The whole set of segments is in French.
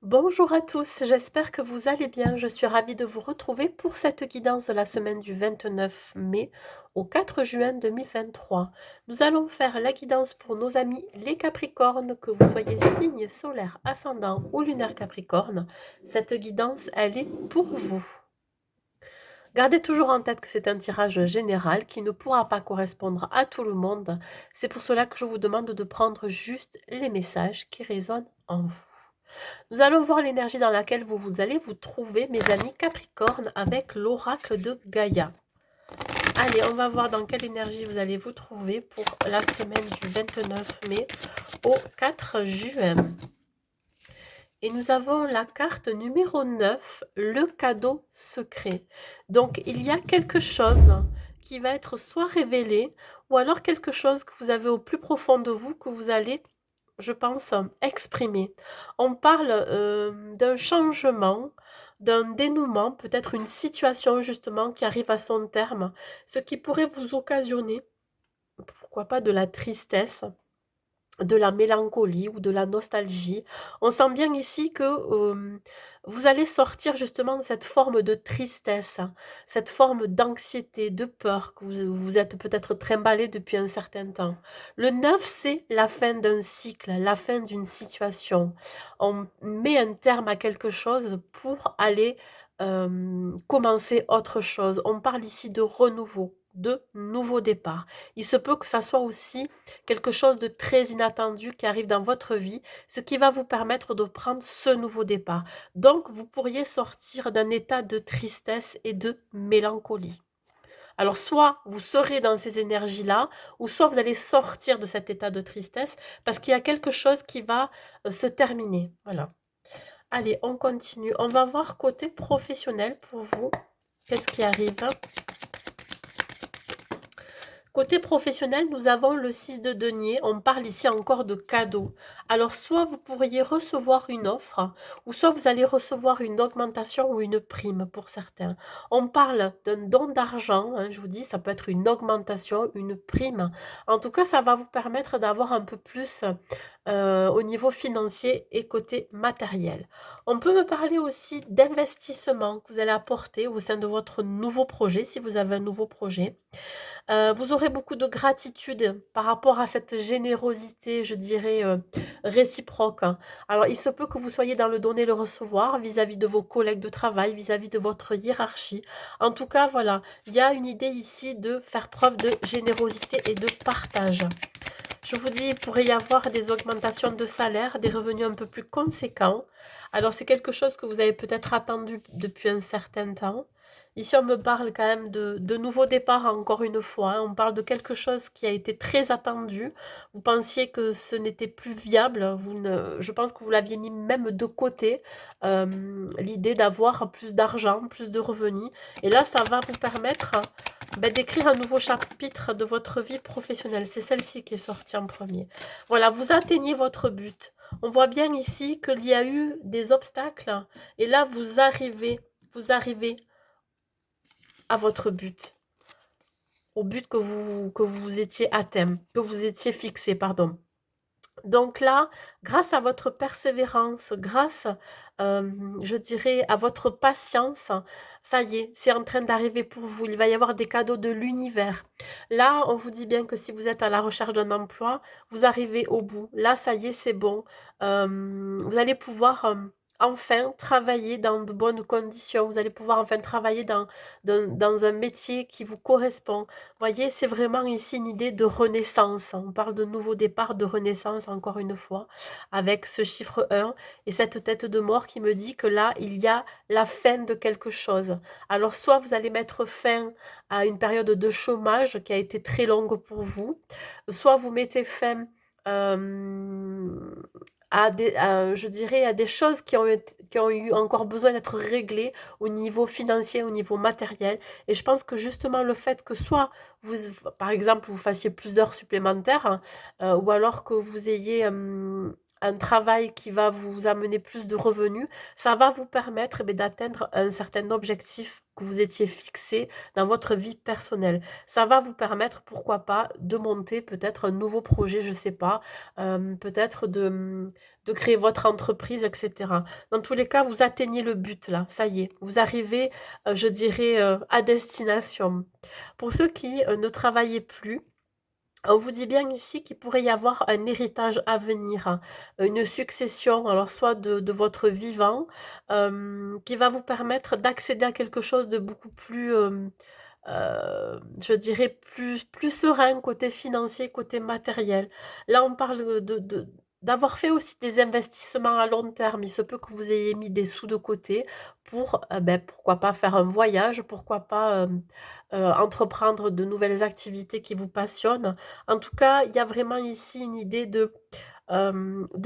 Bonjour à tous, j'espère que vous allez bien. Je suis ravie de vous retrouver pour cette guidance de la semaine du 29 mai au 4 juin 2023. Nous allons faire la guidance pour nos amis les Capricornes, que vous soyez signe solaire, ascendant ou lunaire Capricorne. Cette guidance, elle est pour vous. Gardez toujours en tête que c'est un tirage général qui ne pourra pas correspondre à tout le monde. C'est pour cela que je vous demande de prendre juste les messages qui résonnent en vous. Nous allons voir l'énergie dans laquelle vous allez vous trouver, mes amis Capricorne, avec l'oracle de Gaïa. Allez, on va voir dans quelle énergie vous allez vous trouver pour la semaine du 29 mai au 4 juin. Et nous avons la carte numéro 9, le cadeau secret. Donc, il y a quelque chose qui va être soit révélé, ou alors quelque chose que vous avez au plus profond de vous, que vous allez, je pense, exprimer. On parle d'un changement, d'un dénouement, peut-être une situation justement qui arrive à son terme, ce qui pourrait vous occasionner, pourquoi pas, de la tristesse, de la mélancolie ou de la nostalgie. On sent bien ici que vous allez sortir justement de cette forme de tristesse, cette forme d'anxiété, de peur que vous êtes peut-être trimballé depuis un certain temps. Le 9, c'est la fin d'un cycle, la fin d'une situation. On met un terme à quelque chose pour aller commencer autre chose. On parle ici de renouveau, de nouveau départ. Il se peut que ça soit aussi quelque chose de très inattendu qui arrive dans votre vie, ce qui va vous permettre de prendre ce nouveau départ. Donc, vous pourriez sortir d'un état de tristesse et de mélancolie. Alors, soit vous serez dans ces énergies-là, ou soit vous allez sortir de cet état de tristesse parce qu'il y a quelque chose qui va se terminer. Voilà. Allez, on continue. On va voir côté professionnel pour vous. Qu'est-ce qui arrive? Côté professionnel, nous avons le 6 de denier. On parle ici encore de cadeaux. Alors, soit vous pourriez recevoir une offre, ou soit vous allez recevoir une augmentation ou une prime pour certains. On parle d'un don d'argent, hein, je vous dis, ça peut être une augmentation, une prime. En tout cas, ça va vous permettre d'avoir un peu plus au niveau financier et côté matériel. On peut me parler aussi d'investissement que vous allez apporter au sein de votre nouveau projet, si vous avez un nouveau projet. Vous aurez beaucoup de gratitude par rapport à cette générosité, je dirais, réciproque, hein. Alors, il se peut que vous soyez dans le donner, le recevoir vis-à-vis de vos collègues de travail, vis-à-vis de votre hiérarchie. En tout cas, voilà, il y a une idée ici de faire preuve de générosité et de partage. Je vous dis, il pourrait y avoir des augmentations de salaire, des revenus un peu plus conséquents. Alors, c'est quelque chose que vous avez peut-être attendu depuis un certain temps. Ici, on me parle quand même de nouveaux départs, encore une fois, hein. On parle de quelque chose qui a été très attendu. Vous pensiez que ce n'était plus viable. Je pense que vous l'aviez mis même de côté, l'idée d'avoir plus d'argent, plus de revenus. Et là, ça va vous permettre d'écrire un nouveau chapitre de votre vie professionnelle. C'est celle-ci qui est sortie en premier. Voilà, vous atteignez votre but. On voit bien ici qu'il y a eu des obstacles et là, vous arrivez à votre but, au but que vous étiez atteint, que vous étiez fixé, pardon. Donc là, grâce à votre persévérance, grâce, je dirais, à votre patience, ça y est, c'est en train d'arriver pour vous. Il va y avoir des cadeaux de l'univers. Là, on vous dit bien que si vous êtes à la recherche d'un emploi, vous arrivez au bout. Là, ça y est, c'est bon. Vous allez pouvoir, enfin travailler dans de bonnes conditions. Vous allez pouvoir enfin travailler dans un métier qui vous correspond. Voyez, c'est vraiment ici une idée de renaissance. On parle de nouveau départ, de renaissance, encore une fois, avec ce chiffre 1 et cette tête de mort qui me dit que là, il y a la fin de quelque chose. Alors, soit vous allez mettre fin à une période de chômage qui a été très longue pour vous, soit vous mettez fin je dirais, à des choses qui ont eu encore besoin d'être réglées au niveau financier, au niveau matériel. Et je pense que justement le fait que soit vous, par exemple, vous fassiez plus d'heures supplémentaires, hein, ou alors que vous ayez un travail qui va vous amener plus de revenus, ça va vous permettre d'atteindre un certain objectif que vous étiez fixé dans votre vie personnelle. Ça va vous permettre, pourquoi pas, de monter peut-être un nouveau projet, je sais pas, peut-être de créer votre entreprise, etc. Dans tous les cas, vous atteignez le but là, ça y est, vous arrivez, je dirais, à destination. Pour ceux qui ne travaillaient plus, on vous dit bien ici qu'il pourrait y avoir un héritage à venir, hein, une succession, alors soit de votre vivant, qui va vous permettre d'accéder à quelque chose de beaucoup plus, je dirais plus serein côté financier, côté matériel. Là, on parle d'avoir fait aussi des investissements à long terme. Il se peut que vous ayez mis des sous de côté pour, pourquoi pas faire un voyage, pourquoi pas, entreprendre de nouvelles activités qui vous passionnent. En tout cas, il y a vraiment ici une idée de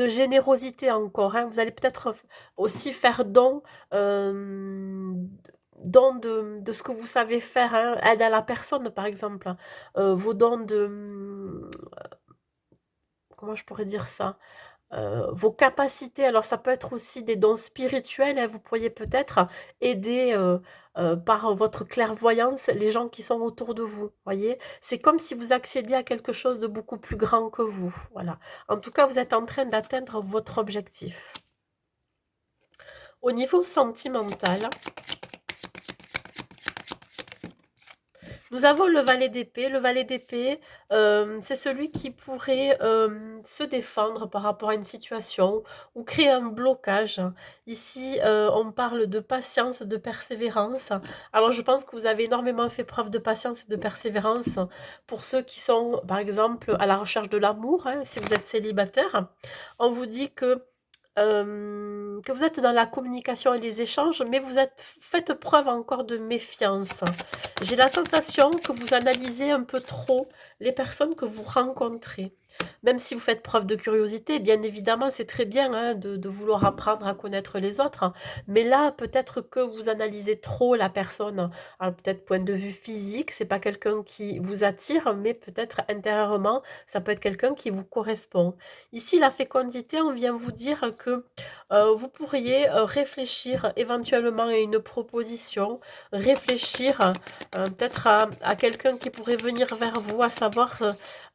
générosité encore, hein. Vous allez peut-être aussi faire don, don de ce que vous savez faire, hein, aide à la personne par exemple, hein. Vos dons de, comment je pourrais dire ça? Vos capacités, alors ça peut être aussi des dons spirituels, hein, vous pourriez peut-être aider, par votre clairvoyance les gens qui sont autour de vous, voyez? C'est comme si vous accédiez à quelque chose de beaucoup plus grand que vous, voilà. En tout cas, vous êtes en train d'atteindre votre objectif. Au niveau sentimental, nous avons le valet d'épée. Le valet d'épée, c'est celui qui pourrait, se défendre par rapport à une situation ou créer un blocage. Ici, on parle de patience, de persévérance. Alors je pense que vous avez énormément fait preuve de patience et de persévérance pour ceux qui sont, par exemple, à la recherche de l'amour, hein, si vous êtes célibataire. On vous dit que vous êtes dans la communication et les échanges, mais faites preuve encore de méfiance. J'ai la sensation que vous analysez un peu trop les personnes que vous rencontrez. Même si vous faites preuve de curiosité, bien évidemment, c'est très bien, hein, de vouloir apprendre à connaître les autres, hein. Mais là, peut-être que vous analysez trop la personne. Alors peut-être point de vue physique, c'est pas quelqu'un qui vous attire, mais peut-être intérieurement, ça peut être quelqu'un qui vous correspond. Ici, la fécondité, on vient vous dire que vous pourriez réfléchir éventuellement à une proposition, réfléchir peut-être à quelqu'un qui pourrait venir vers vous, à savoir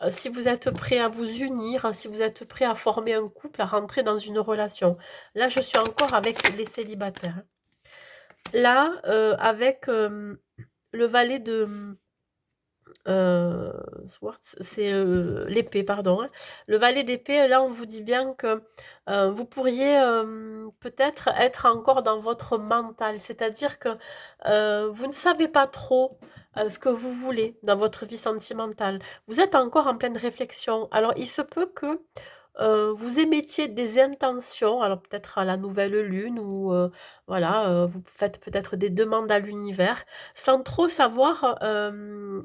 si vous êtes prêt à vous unir, si vous êtes prêt à former un couple, à rentrer dans une relation. Là, je suis encore avec les célibataires. Là, avec le valet de Swords, c'est l'épée, pardon, hein. Le valet d'épée, là, on vous dit bien que vous pourriez peut-être être encore dans votre mental, c'est-à-dire que vous ne savez pas trop ce que vous voulez dans votre vie sentimentale. Vous êtes encore en pleine réflexion. Alors, il se peut que vous émettiez des intentions, alors peut-être à la nouvelle lune ou voilà, vous faites peut-être des demandes à l'univers, sans trop savoir,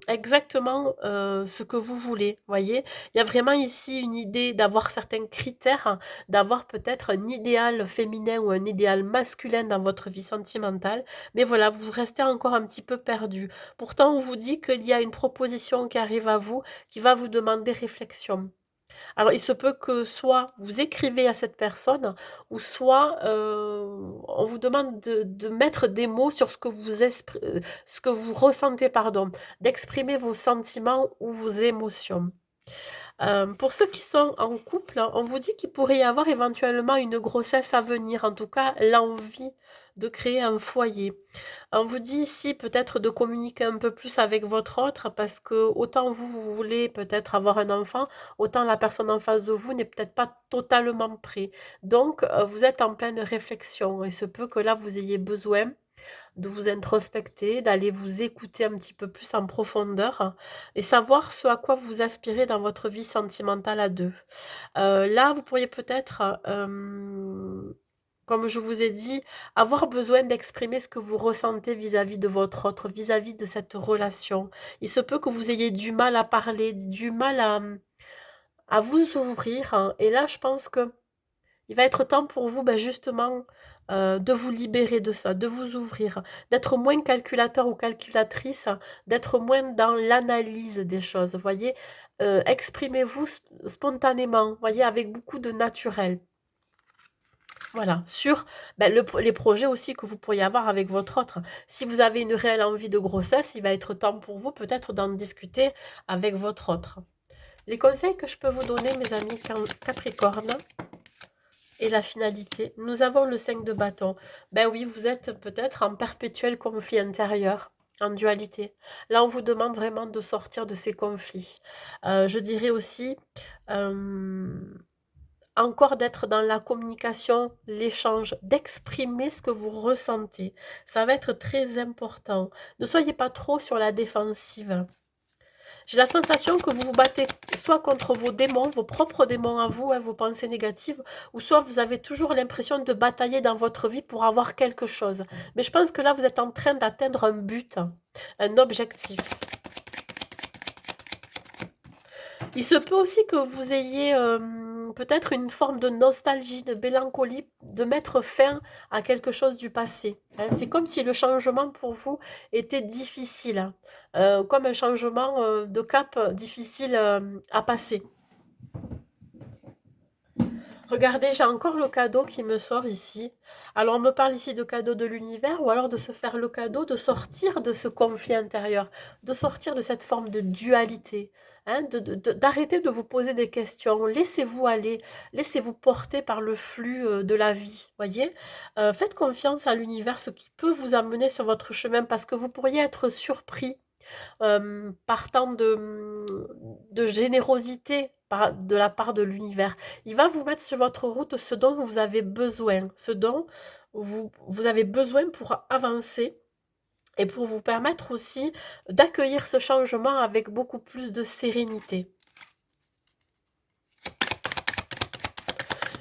exactement, ce que vous voulez, voyez? Il y a vraiment ici une idée d'avoir certains critères, hein, d'avoir peut-être un idéal féminin ou un idéal masculin dans votre vie sentimentale, mais voilà, vous restez encore un petit peu perdu. Pourtant, on vous dit qu'il y a une proposition qui arrive à vous, qui va vous demander réflexion. Alors, il se peut que soit vous écrivez à cette personne, ou soit on vous demande de mettre des mots sur ce que vous ressentez, pardon, d'exprimer vos sentiments ou vos émotions. Pour ceux qui sont en couple, on vous dit qu'il pourrait y avoir éventuellement une grossesse à venir, en tout cas l'envie de créer un foyer. On vous dit ici peut-être de communiquer un peu plus avec votre autre parce que autant vous, vous voulez peut-être avoir un enfant, autant la personne en face de vous n'est peut-être pas totalement prêt. Donc, vous êtes en pleine réflexion. Il se peut que là, vous ayez besoin de vous introspecter, d'aller vous écouter un petit peu plus en profondeur, hein, et savoir ce à quoi vous aspirez dans votre vie sentimentale à deux. Là, vous pourriez peut-être, comme je vous ai dit, avoir besoin d'exprimer ce que vous ressentez vis-à-vis de votre autre, vis-à-vis de cette relation. Il se peut que vous ayez du mal à parler, du mal à vous ouvrir, hein, et là, je pense que il va être temps pour vous, justement, de vous libérer de ça, de vous ouvrir, d'être moins calculateur ou calculatrice, d'être moins dans l'analyse des choses, voyez? Exprimez-vous spontanément, voyez? Avec beaucoup de naturel. Voilà, sur, les projets aussi que vous pourriez avoir avec votre autre. Si vous avez une réelle envie de grossesse, il va être temps pour vous peut-être d'en discuter avec votre autre. Les conseils que je peux vous donner, mes amis Capricorne, Et la finalité, nous avons le 5 de bâton. Ben oui, vous êtes peut-être en perpétuel conflit intérieur, en dualité. Là, on vous demande vraiment de sortir de ces conflits. Je dirais aussi, euh, encore d'être dans la communication, l'échange, d'exprimer ce que vous ressentez. Ça va être très important. Ne soyez pas trop sur la défensive. J'ai la sensation que vous vous battez soit contre vos démons, vos propres démons à vous, hein, vos pensées négatives, ou soit vous avez toujours l'impression de batailler dans votre vie pour avoir quelque chose. Mais je pense que là, vous êtes en train d'atteindre un but, un objectif. Il se peut aussi que vous ayez peut-être une forme de nostalgie, de mélancolie, de mettre fin à quelque chose du passé. Hein. C'est comme si le changement pour vous était difficile, hein. Comme un changement de cap difficile à passer. Regardez, j'ai encore le cadeau qui me sort ici. Alors, on me parle ici de cadeau de l'univers ou alors de se faire le cadeau de sortir de ce conflit intérieur, de sortir de cette forme de dualité, hein, d'arrêter de vous poser des questions. Laissez-vous aller, laissez-vous porter par le flux de la vie, voyez. Faites confiance à l'univers, ce qui peut vous amener sur votre chemin parce que vous pourriez être surpris partant de générosité de la part de l'univers. Il va vous mettre sur votre route ce dont vous avez besoin, ce dont vous avez besoin pour avancer et pour vous permettre aussi d'accueillir ce changement avec beaucoup plus de sérénité.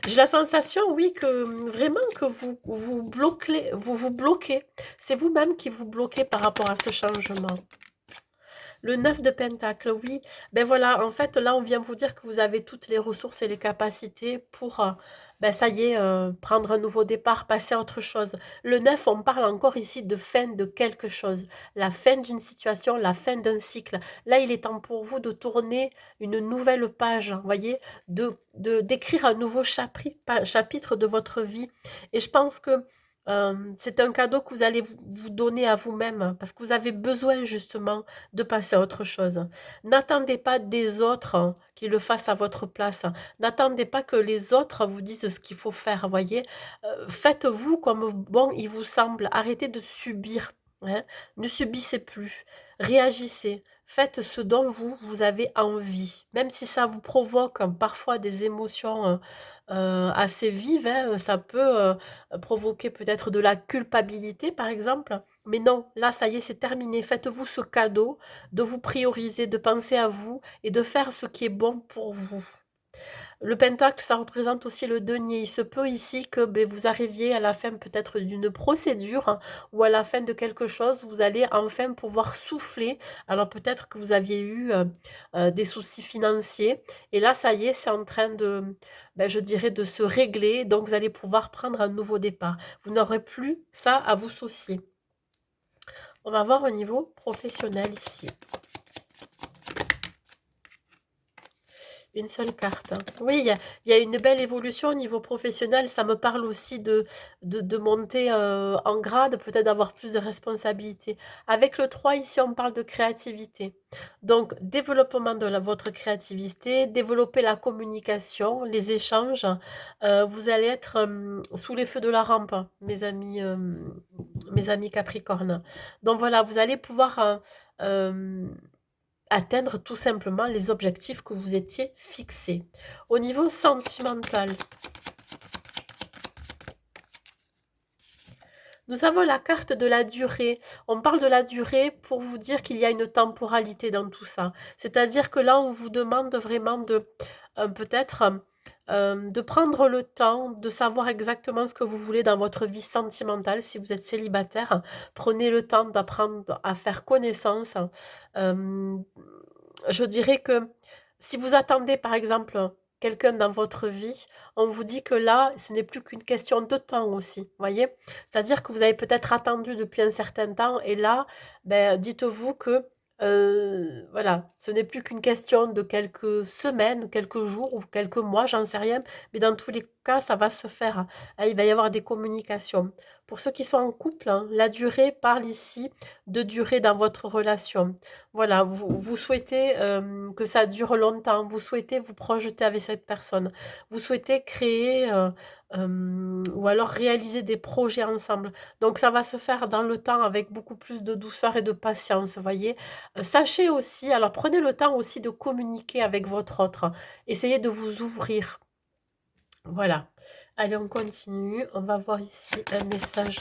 J'ai la sensation, oui, que vraiment que vous bloquez. C'est vous-même qui vous bloquez par rapport à ce changement. Le 9 de Pentacle, oui. Ben voilà, en fait, là, on vient vous dire que vous avez toutes les ressources et les capacités pour, ben ça y est, prendre un nouveau départ, passer à autre chose. Le 9, on parle encore ici de fin de quelque chose, la fin d'une situation, la fin d'un cycle. Là, il est temps pour vous de tourner une nouvelle page, vous voyez, d'écrire un nouveau chapitre de votre vie. Et je pense que c'est un cadeau que vous allez vous donner à vous-même parce que vous avez besoin justement de passer à autre chose. N'attendez pas des autres qui le fassent à votre place. N'attendez pas que les autres vous disent ce qu'il faut faire, voyez. Faites-vous comme bon il vous semble. Arrêtez de subir, hein. Ne subissez plus. Réagissez. Faites ce dont vous avez envie. Même si ça vous provoque parfois des émotions assez vives, hein, ça peut provoquer peut-être de la culpabilité, par exemple. Mais non, là, ça y est, c'est terminé. Faites-vous ce cadeau de vous prioriser, de penser à vous et de faire ce qui est bon pour vous. Le pentacle, ça représente aussi le denier. Il se peut ici que ben, vous arriviez à la fin peut-être d'une procédure hein, ou à la fin de quelque chose, vous allez enfin pouvoir souffler. Alors peut-être que vous aviez eu des soucis financiers et là, ça y est, c'est en train de, ben, je dirais, de se régler. Donc vous allez pouvoir prendre un nouveau départ. Vous n'aurez plus ça à vous soucier. On va voir au niveau professionnel ici. Une seule carte. Hein. Oui, il y a une belle évolution au niveau professionnel. Ça me parle aussi de monter en grade, peut-être d'avoir plus de responsabilités. Avec le 3 ici, on parle de créativité. Donc, développement de votre créativité, développer la communication, les échanges. Vous allez être sous les feux de la rampe, hein, mes amis Capricorne. Donc voilà, vous allez pouvoir atteindre tout simplement les objectifs que vous étiez fixés. Au niveau sentimental, nous avons la carte de la durée. On parle de la durée pour vous dire qu'il y a une temporalité dans tout ça. C'est-à-dire que là, on vous demande vraiment de peut-être de prendre le temps de savoir exactement ce que vous voulez dans votre vie sentimentale. Si vous êtes célibataire, prenez le temps d'apprendre à faire connaissance. Euh, je dirais que si vous attendez, par exemple, quelqu'un dans votre vie, on vous dit que là, ce n'est plus qu'une question de temps aussi, voyez? C'est-à-dire que vous avez peut-être attendu depuis un certain temps et là, ben, dites-vous que voilà, ce n'est plus qu'une question de quelques semaines, quelques jours ou quelques mois, j'en sais rien, mais dans tous les cas, ça va se faire. Hein. Il va y avoir des communications. Pour ceux qui sont en couple, hein, la durée parle ici de durée dans votre relation. Voilà, vous souhaitez que ça dure longtemps, vous souhaitez vous projeter avec cette personne, vous souhaitez créer ou alors réaliser des projets ensemble. Donc ça va se faire dans le temps avec beaucoup plus de douceur et de patience, vous voyez. Sachez aussi, alors prenez le temps aussi de communiquer avec votre autre. Essayez de vous ouvrir. Voilà. Allez, on continue. On va voir ici un message.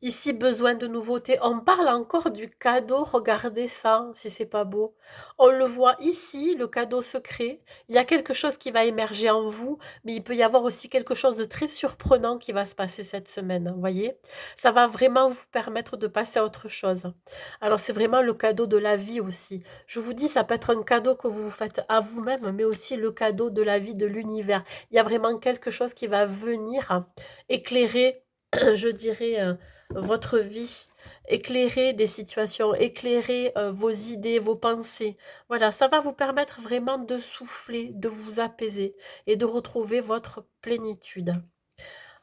Ici, besoin de nouveautés. On parle encore du cadeau. Regardez ça, si c'est pas beau. On le voit ici, le cadeau secret. Il y a quelque chose qui va émerger en vous, mais il peut y avoir aussi quelque chose de très surprenant qui va se passer cette semaine. Vous voyez, ça va vraiment vous permettre de passer à autre chose. Alors, c'est vraiment le cadeau de la vie aussi. Je vous dis, ça peut être un cadeau que vous vous faites à vous-même, mais aussi le cadeau de la vie, de l'univers. Il y a vraiment quelque chose qui va venir éclairer, je dirais, votre vie, éclairer des situations, éclairer vos idées, vos pensées. Voilà, ça va vous permettre vraiment de souffler, de vous apaiser et de retrouver votre plénitude.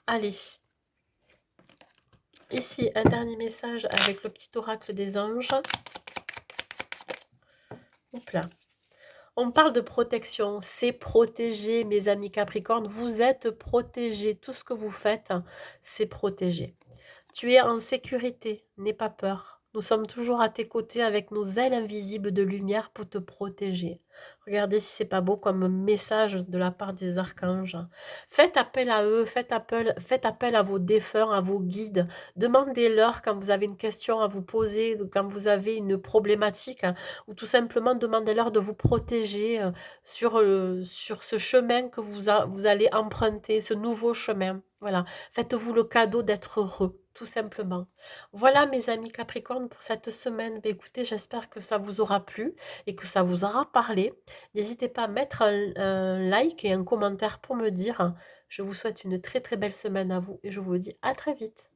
Allez, ici un dernier message avec le petit oracle des anges. Hop là. On parle de protection, c'est protégé, mes amis Capricorne, vous êtes protégés, tout ce que vous faites, c'est protégé. Tu es en sécurité, n'aie pas peur. Nous sommes toujours à tes côtés avec nos ailes invisibles de lumière pour te protéger. Regardez si c'est pas beau comme message de la part des archanges. Faites appel à eux, faites appel à vos défunts, à vos guides. Demandez-leur quand vous avez une question à vous poser, quand vous avez une problématique, hein, ou tout simplement demandez-leur de vous protéger sur ce chemin que vous allez emprunter, ce nouveau chemin. Voilà, faites-vous le cadeau d'être heureux, tout simplement. Voilà mes amis Capricorne pour cette semaine. Ben, écoutez, j'espère que ça vous aura plu et que ça vous aura parlé. N'hésitez pas à mettre un like et un commentaire pour me dire. Je vous souhaite une très très belle semaine à vous et je vous dis à très vite.